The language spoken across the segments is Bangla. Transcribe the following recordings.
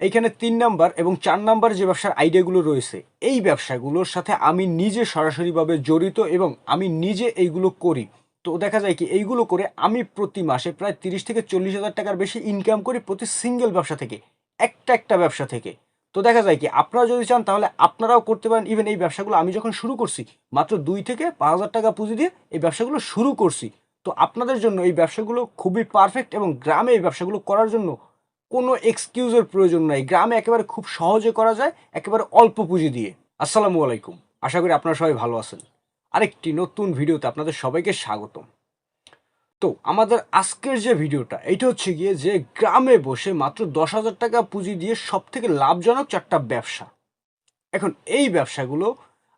এইখানে ৩ নাম্বার এবং ৪ নাম্বার যে ব্যবসার আইডিয়াগুলো রয়েছে, এই ব্যবসাগুলোর সাথে আমি নিজে সরাসরিভাবে জড়িত এবং আমি নিজে এইগুলো করি। তো দেখা যায় কি এইগুলো করে আমি প্রতি মাসে প্রায় ৩০ থেকে ৪০,০০০ টাকার বেশি ইনকাম করি প্রতি সিঙ্গেল ব্যবসা থেকে, একটা ব্যবসা থেকে। তো দেখা যায় কি আপনারা যদি চান তাহলে আপনারাও করতে পারেন। ইভেন এই ব্যবসাগুলো আমি যখন শুরু করছি মাত্র ২ থেকে ৫,০০০ টাকা পুঁজি দিয়ে এই ব্যবসাগুলো শুরু করছি। তো আপনাদের জন্য এই ব্যবসাগুলো খুবই পারফেক্ট এবং গ্রামে এই ব্যবসাগুলো করার জন্য কোনো এক্সকিউজের প্রয়োজন নাই। গ্রামে একেবারে খুব সহজে করা যায়, একেবারে অল্প পুঁজি দিয়ে। আসসালামু আলাইকুম। আশা করি আপনারা সবাই ভালো আছেন। আরেকটি নতুন ভিডিওতে আপনাদের সবাইকে স্বাগতম। তো আমাদের আজকের যে ভিডিওটা এইটা হচ্ছে গিয়ে যে গ্রামে বসে মাত্র ১০,০০০ টাকা পুঁজি দিয়ে সবথেকে লাভজনক ৪টা ব্যবসা। এখন এই ব্যবসাগুলো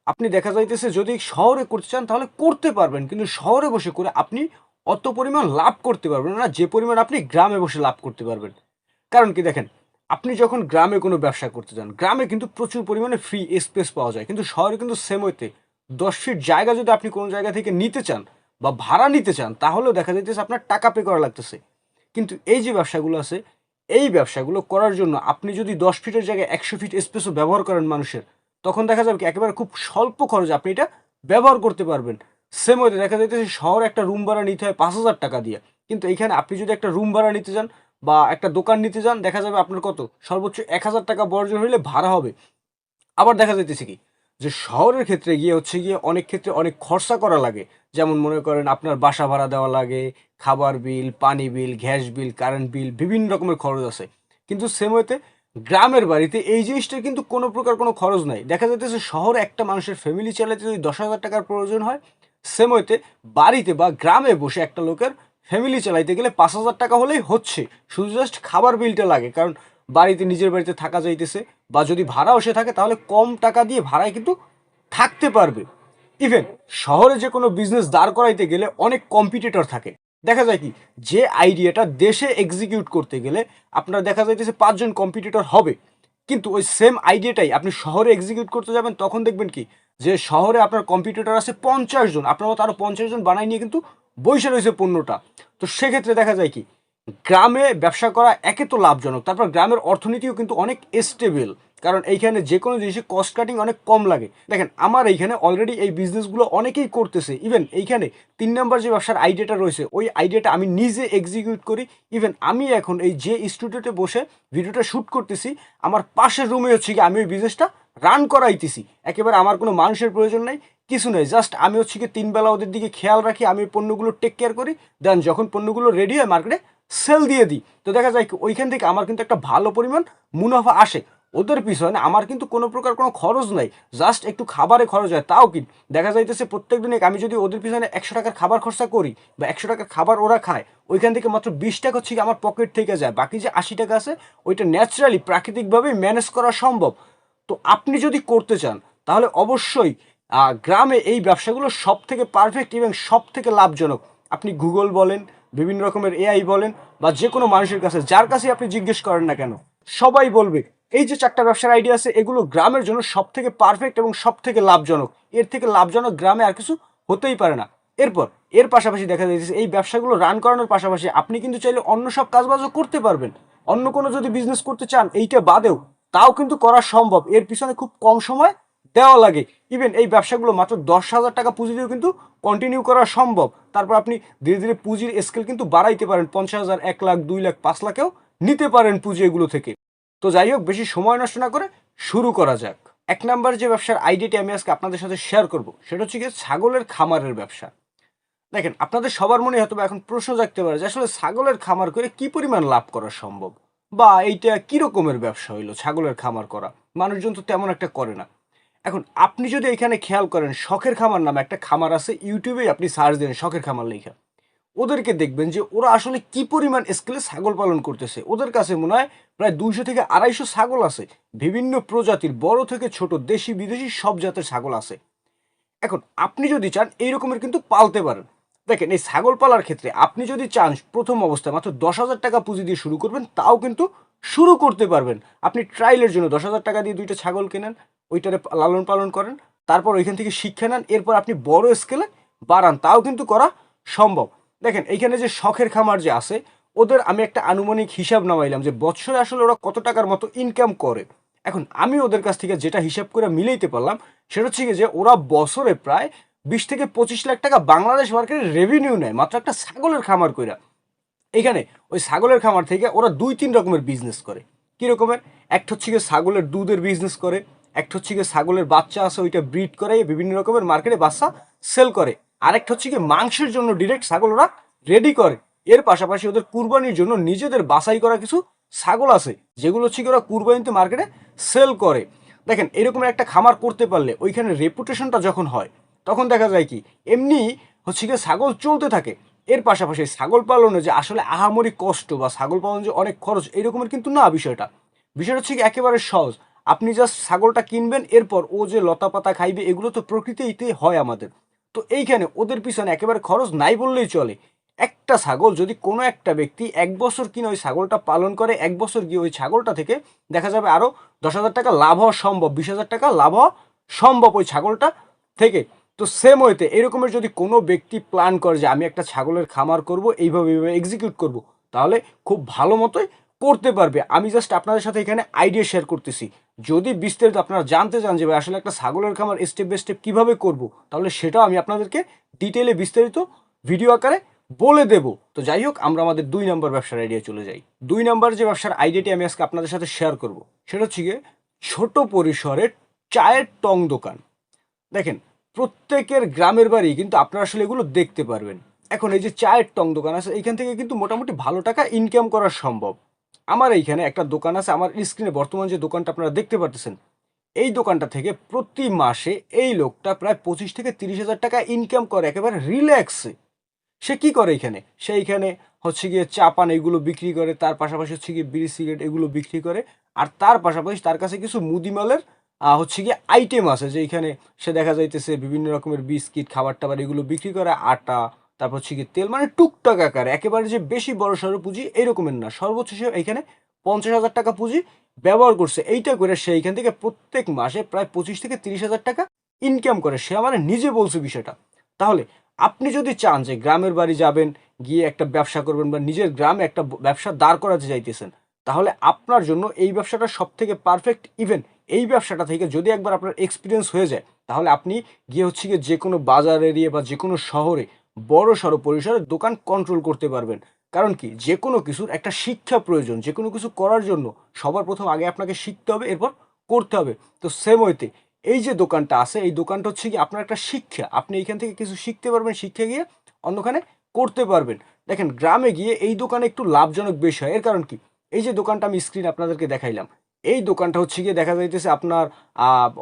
আপনি দেখা যাইতেছে যদি শহরে করতে চান তাহলে করতে পারবেন, কিন্তু শহরে বসে করে আপনি অত পরিমাণ লাভ করতে পারবেন না যে পরিমাণ আপনি গ্রামে বসে লাভ করতে পারবেন। কারণ কি দেখেন, আপনি যখন গ্রামে কোনো ব্যবসা করতে যান, গ্রামে কিন্তু প্রচুর পরিমাণে ফ্রি স্পেস পাওয়া যায়, কিন্তু শহরে কিন্তু সেম ওয়েতে ১০ ফিট জায়গা যদি আপনি কোনো জায়গা থেকে নিতে চান বা ভাড়া নিতে চান তাহলেও দেখা যাইতেছে আপনার টাকা পে করা লাগতেছে। কিন্তু এই যে ব্যবসাগুলো আছে, এই ব্যবসাগুলো করার জন্য আপনি যদি ১০ ফিটের জায়গায় ১০০ ফিট স্পেসও ব্যবহার করেন মানুষের, তখন দেখা যাবে কি একেবারে খুব স্বল্প খরচে আপনি এটা ব্যবহার করতে পারবেন। সেম ওয়েতে দেখা যাইতেছে শহরে একটা রুম ভাড়া নিতে হয় ৫,০০০ টাকা দিয়ে, কিন্তু এইখানে আপনি যদি একটা রুম ভাড়া নিতে যান বা একটা দোকান নিতে যান দেখা যাবে আপনার কত সর্বোচ্চ ১,০০০ টাকা বর্জন হইলে ভাড়া হবে। আবার দেখা যাইতেছে কি যে শহরের ক্ষেত্রে গিয়ে হচ্ছে গিয়ে অনেক ক্ষেত্রে অনেক খরচা করা লাগে। যেমন মনে করেন আপনার বাসা ভাড়া দেওয়া লাগে, খাবার বিল, পানি বিল, গ্যাস বিল, কারেন্ট বিল, বিভিন্ন রকমের খরচ আছে। কিন্তু সেম ওয়েতে গ্রামের বাড়িতে এই জিনিসটার কিন্তু কোনো প্রকার কোনো খরচ নাই। দেখা যাইতেছে শহরে একটা মানুষের ফ্যামিলি চালাতে যদি ১০,০০০ টাকার প্রয়োজন হয়, সেম ওয়েতে বাড়িতে বা গ্রামে বসে একটা লোকের ফ্যামিলি চালাইতে গেলে ৫,০০০ টাকা হলেই হচ্ছে। শুধু জাস্ট খাবার বিলটা লাগে, কারণ বাড়িতে নিজের বাড়িতে থাকা যাইতেছে, বা যদি ভাড়াও সে থাকে তাহলে কম টাকা দিয়ে ভাড়ায় কিন্তু থাকতে পারবে। ইভেন শহরে যে কোনো বিজনেস দাঁড় করাইতে গেলে অনেক কম্পিটিটর থাকে। দেখা যায় কি যে আইডিয়াটা দেশে এক্সিকিউট করতে গেলে আপনার দেখা যাইতেছে ৫ জন কম্পিটিটর হবে, কিন্তু ওই সেম আইডিয়াটাই আপনি শহরে এক্সিকিউট করতে যাবেন তখন দেখবেন কি যে শহরে আপনার কম্পিটিটর আছে ৫০ জন, আপনার মতো আরো ৫০ জন বানাই নিয়ে কিন্তু বসে রয়েছে পণ্যটা। তো সেক্ষেত্রে দেখা যায় কি গ্রামে ব্যবসা করা একে তো লাভজনক, তারপর গ্রামের অর্থনীতিও কিন্তু অনেক স্টেবল, কারণ এইখানে যে কোনো জিনিসের কস্ট কাটিং অনেক কম লাগে। দেখেন আমার এইখানে অলরেডি এই বিজনেসগুলো অনেকেই করতেছে। ইভেন এইখানে ৩ নাম্বার যে ব্যবসার আইডিয়াটা রয়েছে ওই আইডিয়াটা আমি নিজে এক্সিকিউট করি। ইভেন আমি এখন এই যে স্টুডিওতে বসে ভিডিওটা শ্যুট করতেছি, আমার পাশের রুমে হচ্ছে কি আমি ওই বিজনেসটা রান করাইতেছি। একেবারে আমার কোনো মানুষের প্রয়োজন নেই, কিছু নেই, জাস্ট আমি হচ্ছে কি ৩ বেলা ওদের দিকে খেয়াল রাখি, আমি পণ্যগুলো টেক কেয়ার করি, দেন যখন পণ্যগুলো রেডি হয় মার্কেটে সেল দিয়ে দিই। তো দেখা যায় কি ওইখান থেকে আমার কিন্তু একটা ভালো পরিমাণ মুনাফা আসে। ওদের পিছনে আমার কিন্তু কোনো প্রকার কোনো খরচ নাই, জাস্ট একটু খাবারে খরচ হয়। তাও কি দেখা যাইতেছে প্রত্যেক দিনে আমি যদি ওদের পিছনে ১০০ টাকার খাবার খরচা করি বা ১০০ টাকার খাবার ওরা খায়, ওইখান থেকে মাত্র ২০ টাকা হচ্ছে কি আমার পকেট থেকে যায়। বাকি যে ৮০ টাকা আছে ওইটা ন্যাচারালি প্রাকৃতিকভাবে ম্যানেজ করা সম্ভব। তো আপনি যদি করতে চান তাহলে অবশ্যই গ্রামে এই ব্যবসাগুলো সব থেকে পারফেক্ট এবং সব থেকে লাভজনক। আপনি গুগল বলেন, বিভিন্ন রকমের এআই বলেন, বা যে কোনো মানুষের কাছে যার কাছে আপনি জিজ্ঞেস করেন না কেন, সবাই বলবে এই যে ৪টা ব্যবসার আইডিয়া আছে এগুলো গ্রামের জন্য সব থেকে পারফেক্ট এবং সব থেকে লাভজনক। এর থেকে লাভজনক গ্রামে আর কিছু হতেই পারে না। এরপর এর পাশাপাশি দেখা যাচ্ছে এই ব্যবসাগুলো রান করানোর পাশাপাশি আপনি কিন্তু চাইলে অন্য সব কাজবাজও করতে পারবেন। অন্য কোনো যদি বিজনেস করতে চান এইটা বাদেও, তাও কিন্তু করা সম্ভব। এর পিছনে খুব কম সময় দেওয়া লাগে। ইভেন এই ব্যবসাগুলো মাত্র ১০,০০০ টাকা পুঁজি দিয়েও কিন্তু কন্টিনিউ করা সম্ভব। তারপর আপনি ধীরে ধীরে পুঁজির স্কেল কিন্তু বাড়াইতে পারেন, ৫০,০০০, ১ লাখ, ২ লাখ, ৫ লাখেও নিতে পারেন পুঁজি এগুলো থেকে। তো যাই হোক, বেশি সময় নষ্ট না করে শুরু করা যাক। ১ নাম্বার যে ব্যবসার আইডিয়াটি আমি আজকে আপনাদের সাথে শেয়ার করব সেটা হচ্ছে গিয়ে ছাগলের খামারের ব্যবসা। দেখেন আপনাদের সবার মনে হয়তো এখন প্রশ্ন জাগতে পারে যে আসলে ছাগলের খামার করে কি পরিমাণ লাভ করা সম্ভব, বা এইটা কি রকমের ব্যবসা হইলো ছাগলের খামার করা, মানুষজন তো তেমন একটা করে না। এখন আপনি যদি এখানে খেয়াল করেন, শখের খামার নামে একটা খামার আছে, ইউটিউবে আপনি সার্চ দেন শখের খামার লেখা, ওদেরকে দেখবেন যে ওরা আসলে কি পরিমাণ স্কেলে ছাগল পালন করতেছে। ওদের কাছে মনে হয় প্রায় ২০০ থেকে ২৫০ ছাগল আছে, বিভিন্ন প্রজাতির, বড় থেকে ছোট, দেশি বিদেশি সব জাতের ছাগল আছে। এখন আপনি যদি চান এই রকমের কিন্তু পালতে পারেন। দেখেন এই ছাগল পালার ক্ষেত্রে আপনি যদি চান প্রথম অবস্থায় মাত্র ১০,০০০ টাকা পুঁজি দিয়ে শুরু করবেন, তাও কিন্তু শুরু করতে পারবেন। আপনি ট্রায়ালের জন্য ১০,০০০ টাকা দিয়ে ২টা ছাগল কেনেন, ওইটারে লালন পালন করেন, তারপর ওইখান থেকে শিক্ষা নেন, এরপর আপনি বড় স্কেলে বাড়ান, তাও কিন্তু করা সম্ভব। দেখেন এইখানে যে শখের খামার যে আছে ওদের আমি একটা আনুমানিক হিসাব নামাইলাম যে বছরে আসলে ওরা কত টাকার মতো ইনকাম করে। এখন আমি ওদের কাছ থেকে যেটা হিসাব করে মিলাইতে পারলাম সেটা হচ্ছে কি যে ওরা বছরে প্রায় 20 থেকে 25 লাখ টাকা বাংলাদেশ মার্কেটের রেভিনিউ নেয় মাত্র একটা ছাগলের খামার কইরা। এখানে ওই ছাগলের খামার থেকে ওরা 2-3 রকমের বিজনেস করে। কী রকমের? একটা হচ্ছে গিয়ে ছাগলের দুধের বিজনেস করে, একটা হচ্ছে গিয়ে ছাগলের বাচ্চা আছে ওইটা ব্রিড করে বিভিন্ন রকমের মার্কেটে বাচ্চা সেল করে, আরেকটা হচ্ছে গিয়ে মাংসের জন্য ডিরেক্ট ছাগল ওরা রেডি করে। এর পাশাপাশি ওদের কুরবানির জন্য নিজেদের বাছাই করা কিছু ছাগল আছে যেগুলো হচ্ছে গিয়ে ওরা কুরবানিতে মার্কেটে সেল করে। দেখেন এরকম একটা খামার করতে পারলে ওইখানে রেপুটেশনটা যখন হয় তখন দেখা যায় কি এমনি হচ্ছে গিয়ে ছাগল চলতে থাকে। এর পাশাপাশি ছাগল পালনে যে আসলে আহামরি কষ্ট বা ছাগল পালন যে অনেক খরচ এরকমের কিন্তু না বিষয়টা। বিষয়টা হচ্ছে কি একেবারে সহজ। আপনি জাস্ট ছাগলটা কিনবেন, এরপর ও যে লতা পাতা খাইবে এগুলো তো প্রকৃতিতে হয় আমাদের। তো এইখানে ওদের পিছনে একেবারে খরচ নাই বললেই চলে। একটা ছাগল যদি কোনো একটা ব্যক্তি 1 বছর কিনে ওই ছাগলটা পালন করে, 1 বছর গিয়ে ওই ছাগলটা থেকে দেখা যাবে আরও 10,000 টাকা লাভ হওয়া সম্ভব, 20,000 টাকা লাভ হওয়া সম্ভব ওই ছাগলটা থেকে। তো সেম ওয়েতে এরকমের যদি কোনো ব্যক্তি প্ল্যান করে যে আমি একটা ছাগলের খামার করব, এইভাবে এইভাবে এক্সিকিউট করব, তাহলে খুব ভালো মতোই করতে পারবে। আমি জাস্ট আপনাদের সাথে এখানে আইডিয়া শেয়ার করতেছি। যদি বিস্তারিত আপনারা জানতে চান যে আসলে একটা ছাগলের খামার স্টেপ বাই স্টেপ কীভাবে করব, তাহলে সেটাও আমি আপনাদেরকে ডিটেলে বিস্তারিত ভিডিও আকারে বলে দেব। তো যাই হোক, আমরা আমাদের 2 নম্বর ব্যবসার আইডিয়া চলে যাই। 2 নম্বর যে ব্যবসার আইডিয়াটি আমি আজকে আপনাদের সাথে শেয়ার করব সেটা হচ্ছে গিয়ে ছোট পরিসরে চায়ের টং দোকান। দেখেন প্রত্যেকের গ্রামের বাড়ি কিন্তু আপনারা আসলে এগুলো দেখতে পারবেন। এখন এই যে চায়ের টং দোকান আছে এইখান থেকে কিন্তু মোটামুটি ভালো টাকা ইনকাম করা সম্ভব। আমার এইখানে একটা দোকান আছে, আমার স্ক্রিনে বর্তমান যে দোকানটা আপনারা দেখতে পারতেছেন, এই দোকানটা থেকে প্রতি মাসে এই লোকটা প্রায় 25 থেকে 30 হাজার টাকা ইনকাম করে একেবারে রিল্যাক্সে। সে কি করে এখানে? সে এইখানে হচ্ছে গিয়ে চা পান এগুলো বিক্রি করে, তার পাশাপাশি হচ্ছে গিয়ে বিড়ি সিগারেট এগুলো বিক্রি করে, আর তার পাশাপাশি তার কাছে কিছু মুদিমালের হচ্ছে গিয়ে আইটেম আছে যে এইখানে সে দেখা যাইতেছে বিভিন্ন রকমের বিস্কিট খাবার টাবার এগুলো বিক্রি করে, আটা, তারপর হচ্ছে গিয়ে তেল, মানে টুকটাক আকারে, একেবারে যে বেশি বড় সড়ো পুঁজি এরকমের না। সর্বোচ্চ সে এইখানে 50,000 টাকা পুঁজি ব্যবহার করছে। এইটা করে সে এইখান থেকে প্রত্যেক মাসে প্রায় 25 থেকে 30 হাজার টাকা ইনকাম করে। সে আমার নিজে বলছে বিষয়টা। তাহলে আপনি যদি চান যে গ্রামের বাড়ি যাবেন, গিয়ে একটা ব্যবসা করবেন বা নিজের গ্রামে একটা ব্যবসা দাঁড় করাতে চাইতেছেন, তাহলে আপনার জন্য এই ব্যবসাটা সব থেকে পারফেক্ট। ইভেন এই ব্যবসাটা থেকে যদি একবার আপনার এক্সপিরিয়েন্স হয়ে যায়, তাহলে আপনি গিয়ে হচ্ছে গিয়ে যে কোনো বাজার এরিয়া বা যে কোনো শহরে বড় সড়ো পরিসরে দোকান কন্ট্রোল করতে পারবেন। কারণ কি, যে কোনো কিছুর একটা শিক্ষা প্রয়োজন। যে কোনো কিছু করার জন্য সবার প্রথম আগে আপনাকে শিখতে হবে, এরপর করতে হবে। তো সেম ওয়েতে এই যে দোকানটা আছে, এই দোকানটা হচ্ছে কি আপনার একটা শিক্ষা। আপনি এইখান থেকে কিছু শিখতে পারবেন, শিখে গিয়ে অন্যখানে করতে পারবেন। দেখেন গ্রামে গিয়ে এই দোকানে একটু লাভজনক বেশি হয়। এর কারণ কি, এই যে দোকানটা আমি স্ক্রিন আপনাদেরকে দেখাইলাম, এই দোকানটা হচ্ছে গিয়ে দেখা যাইতেছে আপনার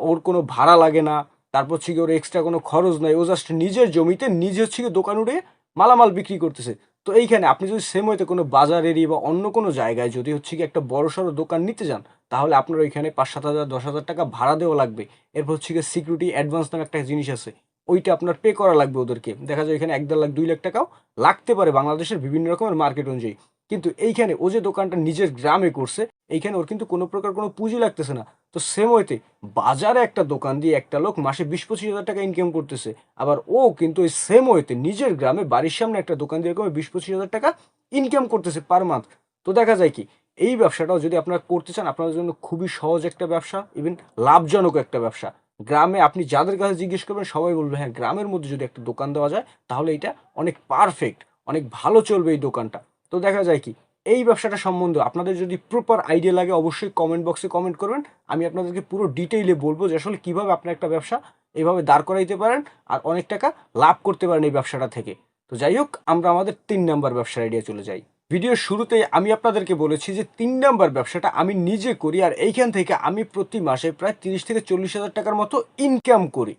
ওর কোনো ভাড়া লাগে না, তারপর হচ্ছে গিয়ে ওর এক্সট্রা কোনো খরচ নাই, ও জাস্ট নিজের জমিতে নিজে হচ্ছে গিয়ে দোকান উঠে মালামাল বিক্রি করতেছে। তো এইখানে আপনি যদি সেম হইতে কোনো বাজার এরিয়া বা অন্য কোনো জায়গায় যদি হচ্ছে কি একটা বড় সড়ো দোকান নিতে যান, তাহলে আপনার ওইখানে 5-7 হাজার 10,000 টাকা ভাড়া দেওয়া লাগবে। এরপর হচ্ছে গিয়ে সিকিউরিটি অ্যাডভান্স নামে একটা জিনিস আছে, ওইটা আপনার পে করা লাগবে ওদেরকে। দেখা যায় এখানে 1-1.5 লাখ 2 লাখ টাকাও লাগতে পারে বাংলাদেশের বিভিন্ন রকমের মার্কেট অনুযায়ী। কিন্তু এইখানে ও যে দোকানটা নিজের গ্রামে করছে, এইখানে ওর কিন্তু কোনো প্রকার কোনো পুঁজি লাগতেছে না। তো সেম ওয়েতে বাজারে একটা দোকান দিয়ে একটা লোক মাসে 20-25 হাজার টাকা ইনকাম করতেছে। আবার ও কিন্তু ওই সেম ওয়েতে নিজের গ্রামে বাড়ির সামনে একটা দোকান দিয়ে এরকম 20-25 হাজার টাকা ইনকাম করতেছে পার মান্থ। তো দেখা যায় কি, এই ব্যবসাটাও যদি আপনারা করতে চান, আপনাদের জন্য খুবই সহজ একটা ব্যবসা, ইভেন লাভজনক একটা ব্যবসা। গ্রামে আপনি যাদের কাছে জিজ্ঞেস করবেন সবাই বলবে হ্যাঁ, গ্রামের মধ্যে যদি একটা দোকান দেওয়া যায় তাহলে এটা অনেক পারফেক্ট, অনেক ভালো চলবে এই দোকানটা। তো দেখা যায় কি, এই ব্যবসাটা সম্বন্ধে আপনাদের যদি প্রপার আইডিয়া লাগে অবশ্যই কমেন্ট বক্সে কমেন্ট করবেন। আমি আপনাদেরকে পুরো ডিটেইলে বলবো যে আসলে কীভাবে আপনার একটা ব্যবসা এইভাবে দাঁড় করাইতে পারেন আর অনেক টাকা লাভ করতে পারেন এই ব্যবসাটা থেকে। তো যাই হোক, আমরা আমাদের 3 নম্বর ব্যবসার আইডিয়া চলে যাই। ভিডিওর শুরুতেই আমি আপনাদেরকে বলেছি যে 3 নম্বর ব্যবসাটা আমি নিজে করি, আর এইখান থেকে আমি প্রতি মাসে প্রায় 30 থেকে 40 হাজার টাকার মতো ইনকাম করি।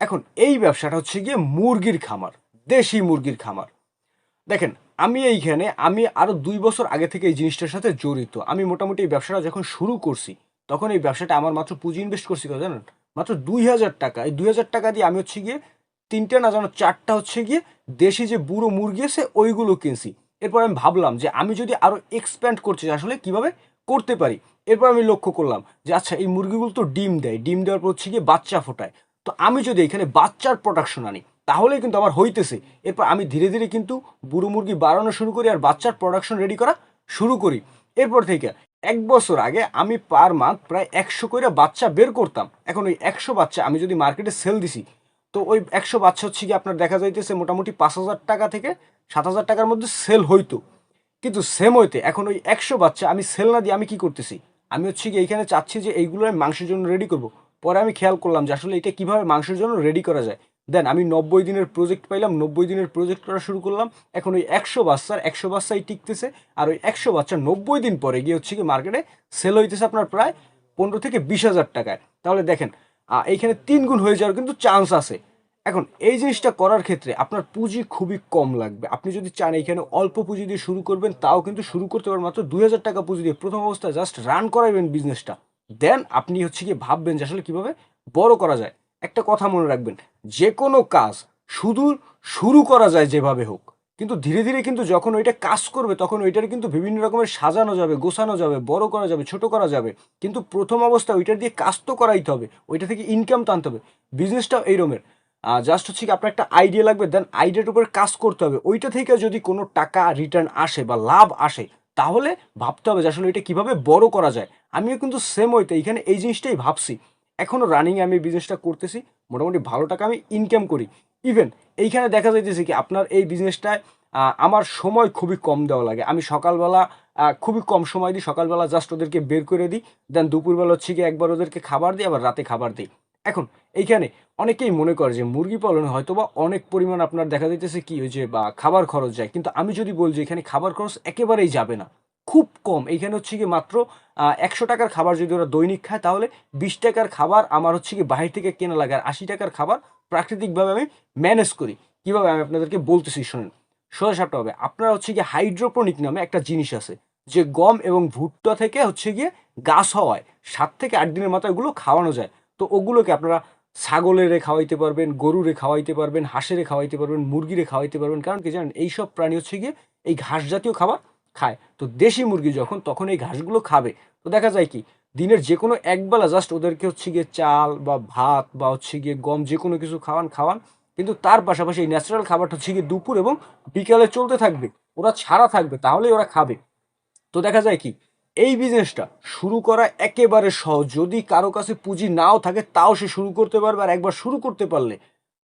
এখন এই ব্যবসাটা হচ্ছে গিয়ে মুরগির খামার, দেশি মুরগির খামার। দেখেন আমি আরও 2 বছর আগে থেকে এই জিনিসটার সাথে জড়িত। আমি মোটামুটি এই ব্যবসাটা যখন শুরু করছি, তখন এই ব্যবসাটা আমার মাত্র পুঁজি ইনভেস্ট করছি কত জানেন? মাত্র 2,000 টাকা। এই 2,000 টাকা দিয়ে আমি হচ্ছে গিয়ে 3টে না যেন 4টা হচ্ছে গিয়ে দেশি যে বুড়ো মুরগি আছে ওইগুলো কিনছি। এরপর আমি ভাবলাম যে আমি যদি আরও এক্সপ্যান্ড করছি আসলে কিভাবে করতে পারি। এরপর আমি লক্ষ্য করলাম যে আচ্ছা, এই মুরগিগুলো তো ডিম দেয়, ডিম দেওয়ার পর হচ্ছে গিয়ে বাচ্চা ফোটায়। তো আমি যদি এখানে বাচ্চার প্রোডাকশন আনি, তাহলেই কিন্তু আমার হইতেছে। এরপর আমি ধীরে ধীরে কিন্তু বুড়ো মুরগি বাড়ানো শুরু করি আর বাচ্চার প্রোডাকশন রেডি করা শুরু করি। এরপর থেকে 1 বছর আগে আমি পার মান্থ প্রায় 100 করে বাচ্চা বের করতাম। এখন ওই 100 বাচ্চা আমি যদি মার্কেটে সেল দিছি, তো ওই 100 বাচ্চা হচ্ছে কি আপনার দেখা যাইতেছে মোটামুটি 5,000 টাকা থেকে 7,000 টাকার মধ্যে সেল হইতো। কিন্তু সেম ওয়েতে এখন ওই 100 বাচ্চা আমি সেল না দিয়ে আমি কি করতেছি, আমি হচ্ছে কি এইখানে চাচ্ছি যে এইগুলো আমি মাংসের জন্য রেডি করব। পরে আমি খেয়াল করলাম যে আসলে এটা কিভাবে মাংসের জন্য রেডি করা যায়। দেন আমি 90 দিনের প্রজেক্ট পাইলাম, 90 দিনের প্রজেক্ট করা শুরু করলাম। এখন ওই 100 বাচ্চাই টিকতেছে, আর ওই 100 বাচ্চা 90 দিন পরে গিয়ে হচ্ছে কি মার্কেটে সেল হইতেছে আপনার প্রায় 15 থেকে 20,000 টাকায়। তাহলে দেখেন এইখানে 3 গুণ হয়ে যাওয়ার কিন্তু চান্স আছে। এখন এই জিনিসটা করার ক্ষেত্রে আপনার পুঁজি খুবই কম লাগবে। আপনি যদি চান এইখানে অল্প পুঁজি দিয়ে শুরু করবেন, তাও কিন্তু শুরু করতে পারেন মাত্র 2,000 টাকা পুঁজি দিয়ে। প্রথম অবস্থায় জাস্ট রান করাইবেন বিজনেসটা, দেন আপনি হচ্ছে কি ভাববেন যে আসলে কিভাবে বড় করা যায়। একটা কথা মনে রাখবেন, যে কোনো কাজ শুধু শুরু করা যায় যেভাবে হোক, কিন্তু ধীরে ধীরে কিন্তু যখন ওইটা কাজ করবে তখন ওইটার কিন্তু বিভিন্ন রকমের সাজানো যাবে, গোছানো যাবে, বড় করা যাবে, ছোট করা যাবে। কিন্তু প্রথম অবস্থায় ওইটার দিয়ে কাজ তো করাইতে হবে, ওইটা থেকে ইনকাম তো আনতে হবে। বিজনেসটাও এইরকমের, জাস্ট হচ্ছে কি আপনার একটা আইডিয়া লাগবে, দেন আইডিয়ার উপরে কাজ করতে হবে। ওইটা থেকে যদি কোনো টাকা রিটার্ন আসে বা লাভ আসে, তাহলে ভাবতে হবে যে আসলে এটা কিভাবে বড় করা যায়। আমিও কিন্তু সেম হইতে এখানে এই জিনিসটাই ভাবছি। এখনও রানিংয়ে আমি বিজনেসটা করতেছি, মোটামুটি ভালো টাকা আমি ইনকাম করি। ইভেন এইখানে দেখা যাইতেছে কি আপনার এই বিজনেসটায় আমার সময় খুবই কম দেওয়া লাগে। আমি সকালবেলা খুবই কম সময় দিই, সকালবেলা জাস্ট ওদেরকে বের করে দিই, দেন দুপুরবেলা হচ্ছে কি একবার ওদেরকে খাবার দিই, আবার রাতে খাবার দিই। এখন এইখানে অনেকেই মনে করে যে মুরগি পালনে হয়তো বা অনেক পরিমাণ আপনার দেখা যাইতেছে কি ওই যে বা খাবার খরচ যায়, কিন্তু আমি যদি বলি যে এখানে খাবার খরচ একেবারেই যাবে না, খুব কম। এইখানে হচ্ছে কি মাত্র 100 টাকার খাবার যদি ওরা দৈনিক খায়, তাহলে 20 টাকার খাবার আমার হচ্ছে কি বাহির থেকে কেনা লাগে, আর 80 টাকার খাবার প্রাকৃতিকভাবে আমি ম্যানেজ করি। কীভাবে আমি আপনাদেরকে বলতেছি শোনেন। সোজাসাপটা হবে, আপনার হচ্ছে গিয়ে হাইড্রোপনিক নামে একটা জিনিস আছে, যে গম এবং ভুট্টা থেকে হচ্ছে গিয়ে গাছ হওয়ায় 7 থেকে 8 দিনের মাথায় ওগুলো খাওয়ানো যায়। তো ওগুলোকে আপনারা ছাগলেরে খাওয়াইতে পারবেন, গরুরে খাওয়াইতে পারবেন, হাঁসেরে খাওয়াইতে পারবেন, মুরগিরে খাওয়াইতে পারবেন। কারণ কি জানেন, এইসব প্রাণী হচ্ছে গিয়ে এই ঘাস জাতীয় খাবার খায়। তো দেশি মুরগি যখন তখন এই ঘাসগুলো খাবে। তো দেখা যায় কি দিনের যে কোনো একবেলা জাস্ট ওদেরকে হচ্ছে গিয়ে চাল বা ভাত বা হচ্ছে গিয়ে গম যে কোনো কিছু খাওয়ান খাওয়ান, কিন্তু তার পাশাপাশি এই ন্যাচারাল খাবারটা হচ্ছে গিয়ে দুপুর এবং বিকালে চলতে থাকবে, ওরা ছাড়া থাকবে, তাহলেই ওরা খাবে। তো দেখা যায় কি এই বিজনেসটা শুরু করা একেবারে সহজ। যদি কারো কাছে পুঁজি নাও থাকে তাও সে শুরু করতে পারবে, আর একবার শুরু করতে পারলে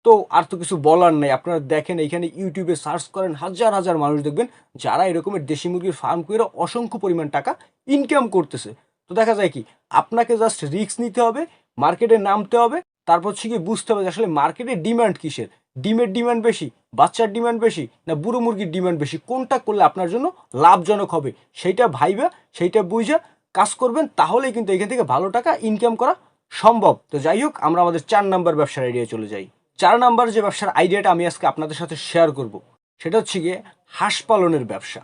তো আর তো কিছু বলার নেই। আপনারা দেখেন এইখানে ইউটিউবে সার্চ করেন, হাজার হাজার মানুষ দেখবেন যারা এরকমের দেশি মুরগির ফার্ম করে অসংখ্য পরিমাণ টাকা ইনকাম করতেছে। তো দেখা যায় কি আপনাকে জাস্ট রিস্ক নিতে হবে, মার্কেটে নামতে হবে, তারপর হচ্ছে গিয়ে বুঝতে হবে যে আসলে মার্কেটে ডিমান্ড কিসের। ডিমের ডিমান্ড বেশি, বাচ্চার ডিমান্ড বেশি, না বুড়ো মুরগির ডিমান্ড বেশি, কোনটা করলে আপনার জন্য লাভজনক হবে সেইটা ভাইবা, সেইটা বুঝা কাজ করবেন, তাহলেই কিন্তু এখান থেকে ভালো টাকা ইনকাম করা সম্ভব। তো যাই হোক, আমরা আমাদের 4 নাম্বার ব্যবসার আইডিয়া চলে যাই। 4 নাম্বার যে ব্যবসার আইডিয়াটা আমি আজকে আপনাদের সাথে শেয়ার করব, সেটা হচ্ছে গিয়ে হাঁস পালনের ব্যবসা।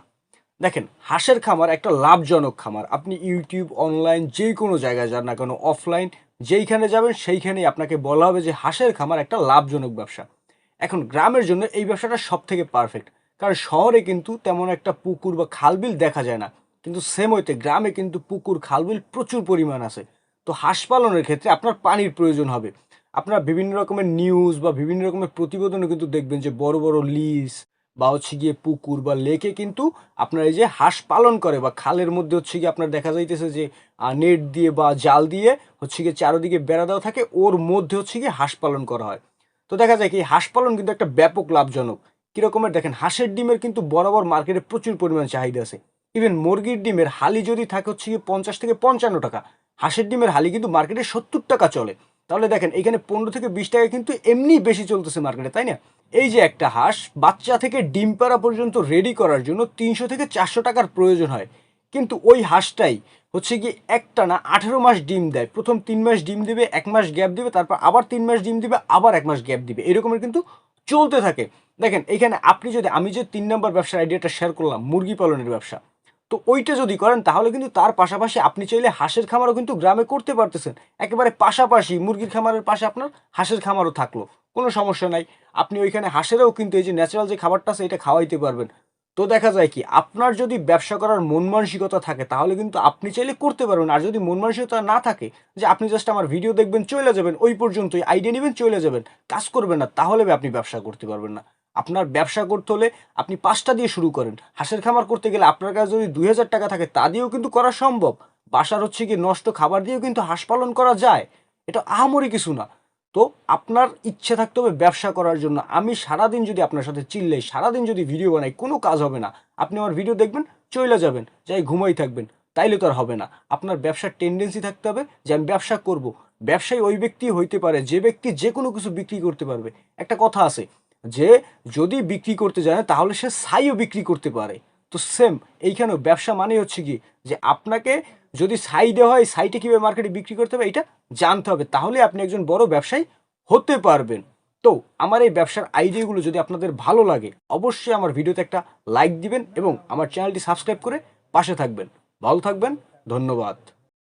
দেখেন, হাঁসের খামার একটা লাভজনক খামার। আপনি ইউটিউব, অনলাইন যে কোনো জায়গায় যান না কেন, অফলাইন যেইখানে যাবেন সেইখানেই আপনাকে বলা হবে যে হাঁসের খামার একটা লাভজনক ব্যবসা। এখন গ্রামের জন্য এই ব্যবসাটা সব থেকে পারফেক্ট, কারণ শহরে কিন্তু তেমন একটা পুকুর বা খালবিল দেখা যায় না, কিন্তু সেম হইতে গ্রামে কিন্তু পুকুর খালবিল প্রচুর পরিমাণ আছে। তো হাঁস পালনের ক্ষেত্রে আপনার পানির প্রয়োজন হবে। আপনারা বিভিন্ন রকমের নিউজ বা বিভিন্ন রকমের প্রতিবেদনে কিন্তু দেখবেন যে বড় বড় লিজ বা হচ্ছে গিয়ে পুকুর বা লেকে কিন্তু আপনার এই যে হাঁস পালন করে, বা খালের মধ্যে হচ্ছে গিয়ে আপনার দেখা যাইতেছে যে নেট দিয়ে বা জাল দিয়ে হচ্ছে গিয়ে চারোদিকে বেড়া দেওয়া থাকে, ওর মধ্যে হচ্ছে গিয়ে হাঁস পালন করা হয়। তো দেখা যায় কি হাঁস পালন কিন্তু একটা ব্যাপক লাভজনক। কীরকমের দেখেন, হাঁসের ডিমের কিন্তু বরাবর মার্কেটে প্রচুর পরিমাণ চাহিদা আছে। ইভেন মুরগির ডিমের হালি যদি থাকে হচ্ছে গিয়ে 50 থেকে 55 টাকা, হাঁসের ডিমের হালি কিন্তু মার্কেটে 70 টাকা চলে। তাহলে দেখেন এখানে 15 থেকে 20 টাকা কিন্তু এমনি বেশি চলতেছে মার্কেটে, তাই না? এই যে একটা হাঁস বাচ্চা থেকে ডিম পাড়া পর্যন্ত রেডি করার জন্য 300 থেকে 400 টাকার প্রয়োজন হয়, কিন্তু ওই হাঁসটাই হচ্ছে কি একটানা 18 মাস ডিম দেয়। প্রথম 3 মাস ডিম দিবে, 1 মাস গ্যাপ দিবে, তারপর আবার 3 মাস ডিম দিবে, আবার 1 মাস গ্যাপ দিবে, এরকমের কিন্তু চলতে থাকে। দেখেন এখানে আপনি যদি আমি যে 3 নম্বর ব্যবসার আইডিয়াটা শেয়ার করলাম, মুরগি পালনের ব্যবসা, তো ওইটা যদি করেন তাহলে কিন্তু তার পাশাপাশি আপনি চাইলে হাঁসের খামারও কিন্তু গ্রামে করতে পারতেছেন। একেবারে পাশাপাশি মুরগির খামারের পাশে আপনার হাঁসের খামারও থাকলো, কোনো সমস্যা নাই। আপনি ওইখানে হাঁসেরও কিন্তু এই যে ন্যাচারাল যে খাবারটা আছে এটা খাওয়াইতে পারবেন। তো দেখা যায় কি আপনার যদি ব্যবসা করার মন মানসিকতা থাকে তাহলে কিন্তু আপনি চাইলে করতে পারবেন। আর যদি মন মানসিকতা না থাকে যে আপনি জাস্ট আমার ভিডিও দেখবেন চলে যাবেন, ওই পর্যন্তই আইডিয়া নেবেন চলে যাবেন, কাজ করবেন না, তাহলে আপনি ব্যবসা করতে পারবেন না। আপনার ব্যবসা করতে হলে আপনি 5টা দিয়ে শুরু করেন। হাঁসের খামার করতে গেলে আপনার কাছে যদি 2000 টাকা থাকে তা দিয়েও কিন্তু করা সম্ভব। বাসার হচ্ছে কি নষ্ট খাবার দিয়েও কিন্তু হাঁস পালন করা যায়। এটা আহামরি কিছু না। তো আপনার ইচ্ছে থাকতে হবে ব্যবসা করার জন্য। আমি সারাদিন যদি আপনার সাথে চিল্লাই, সারাদিন যদি ভিডিও বানাই, কোনো কাজ হবে না। আপনি আমার ভিডিও দেখবেন চইলা যাবেন, যাই ঘুমাই থাকবেন, তাইলে তো আর হবে না। আপনার ব্যবসার টেন্ডেন্সি থাকতে হবে যে আমি ব্যবসা করব। ব্যবসায়ী ওই ব্যক্তি হইতে পারে যে ব্যক্তি যে কোনো কিছু বিক্রি করতে পারবে। একটা কথা আছে যে যদি বিক্রি করতে জানে তাহলে সে ছাইও বিক্রি করতে পারে। তো সেম এইখানেও ব্যবসা মানে হচ্ছে কি যে আপনাকে যদি ছাই দেওয়া হয়, ছাইটা কীভাবে মার্কেটে বিক্রি করতে হবে এটা জানতে হবে, তাহলে আপনি একজন বড় ব্যবসায়ী হতে পারবেন। তো আমার এই ব্যবসার আইডিয়াগুলো যদি আপনাদের ভালো লাগে অবশ্যই আমার ভিডিওতে একটা লাইক দিবেন এবং আমার চ্যানেলটি সাবস্ক্রাইব করে পাশে থাকবেন। ভালো থাকবেন, ধন্যবাদ।